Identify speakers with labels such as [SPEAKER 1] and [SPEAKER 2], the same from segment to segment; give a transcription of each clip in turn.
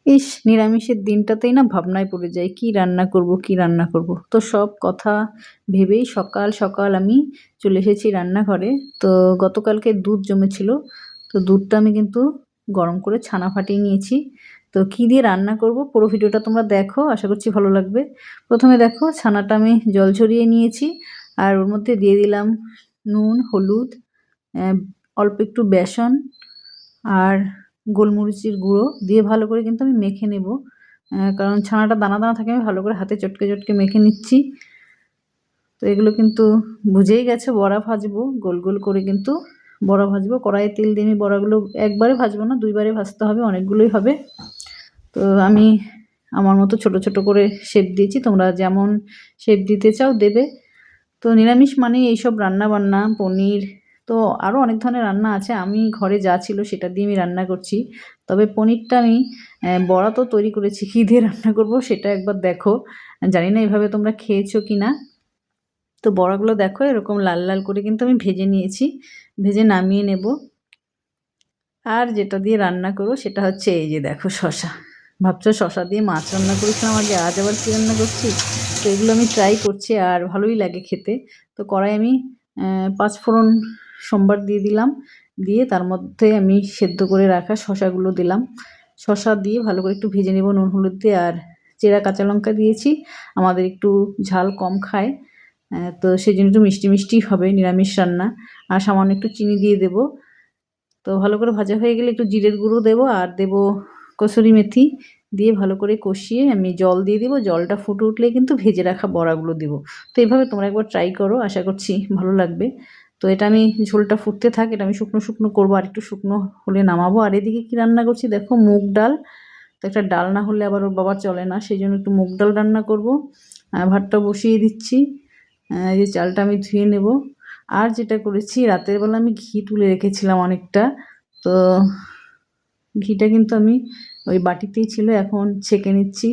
[SPEAKER 1] ইস! নিরামিষের দিনটাতেই না ভাবনায় পড়ে যাই, কি রান্না করব, কি রান্না করব। তো সব কথা ভেবেই সকাল, সকাল আমি চলে এসেছি রান্নাঘরে। তো গতকালকে দুধ জমেছিল। তো দুধটা আমি কিন্তু গরম করে ছানা ফাটিয়ে নিয়েছি। তো কি দিয়ে রান্না করব পুরো ভিডিওটা তোমরা দেখো, আশা করছি ভালো লাগবে। ১ম এ দেখো ছানাটা আমি জল ঝরিয়ে নিয়েছি আর ওর মধ্যে দিয়ে দিলাম নুন, হলুদ, অ্যা অল্প একটু বেসন আর গোলমরিচের গুঁড়ো দিয়ে ভালো করে কিন্তু আমি মেখে নেব। কারণ ছানাটা দানা, দানা থাকে, আমি ভালো করে হাতে চটকে, চটকে মেখে নিচ্ছি। তো এগুলো কিন্তু বুঝেই গেছো বড়া ভাজবো, গোল, গোল করে কিন্তু বড়া ভাজবো। কড়াইয়ে তেল দিয়ে আমি বড়াগুলো একবারে ভাজবো না, ২ বারে ভাজতে হবে, অনেকগুলোই হবে। তো আমি আমার মতো ছোট, ছোট করে শেপ দিয়েছি। তোমরা যেমন শেপ দিতে চাও দেবে। তো নিরামিষ মানেই এইসব রান্না-বান্না, পনির, তো আরও অনেক ধরনের রান্না আছে। আমি ঘরে যা ছিল সেটা দিয়ে আমি রান্না করছি। তবে পনিরটা আমি বড়া তো তৈরি করেছি। কী দিয়ে রান্না করব সেটা একবার দেখো। জানি না এভাবে তোমরা খেয়েছো কিনা? তো বড়াগুলো দেখো এরকম লাল, লাল করে কিন্তু আমি ভেজে নিয়েছি। ভেজে নামিয়ে নেব। আর যেটা দিয়ে রান্না করব সেটা হচ্ছে এই যে দেখো শসা। ভাবছো শসা দিয়ে মাছ রান্না করেছিলাম আগে, আজ আবার কী রান্না করছি? তো এগুলো আমি ট্রাই করছি আর ভালোই লাগে খেতে। তো কড়াই আমি ৫ ফোড়ন সম্বার দিয়ে দিলাম। দিয়ে তার মধ্যে আমি সেদ্ধ করে রাখা শসাগুলো দিলাম। শসা দিয়ে ভালো করে একটু ভেজে নেব নুন হলুদ দিয়ে, আর চেরা কাঁচা লঙ্কা দিয়েছি। আমাদের একটু ঝাল কম খায়। তো সেজন্য একটু মিষ্টি, মিষ্টি হবে নিরামিষ রান্না। আর সামান্য একটু চিনি দিয়ে দেব। তো ভালো করে ভাজা হয়ে গেলে একটু জিরের গুঁড়ো দেবো আর দেবো কসুরি মেথি। দিয়ে ভালো করে কষিয়ে আমি জল দিয়ে দিব। জলটা ফুটে উঠলেই কিন্তু ভেজে রাখা বড়াগুলো দেবো। তো এভাবে তোমরা একবার ট্রাই করো, আশা করছি ভালো লাগবে। তো এটা আমি ঝোলটা ফুটতে থাক, এটা আমি শুকনো, শুকনো করবো, আরেকটু শুকনো হলে নামাবো। আর এদিকে কি রান্না করছি দেখো, মুগ ডাল। তো একটা ডাল না হলে আবার ওর বাবার চলে না, সেইজন্য একটু মুগ ডাল রান্না করবো। ভাতটা বসিয়ে দিচ্ছি। এই যে চালটা আমি ধুয়ে নেব। আর যেটা করেছি রাতের বেলা আমি ঘি তুলে রেখেছিলাম অনেকটা। তো ঘিটা কিন্তু আমি ওই বাটিতেই ছিল, এখন ছেঁকে নিচ্ছি।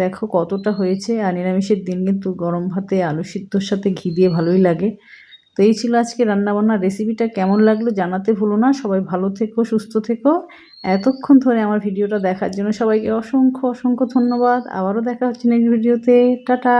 [SPEAKER 1] দেখো কতটা হয়েছে। আর নিরামিষের দিন কিন্তু গরম ভাতে আলু সিদ্ধর সাথে ঘি দিয়ে ভালোই লাগে। তো এই ছিল আজকে রান্নাবান্নার রেসিপিটা। কেমন লাগলো জানাতে ভুলো না। সবাই ভালো থেকো, সুস্থ থেকো। এতক্ষণ ধরে আমার ভিডিওটা দেখার জন্য সবাইকে অসংখ্য, অসংখ্য ধন্যবাদ। আবারও দেখা হচ্ছে নেক্সট ভিডিওতে। টাটা।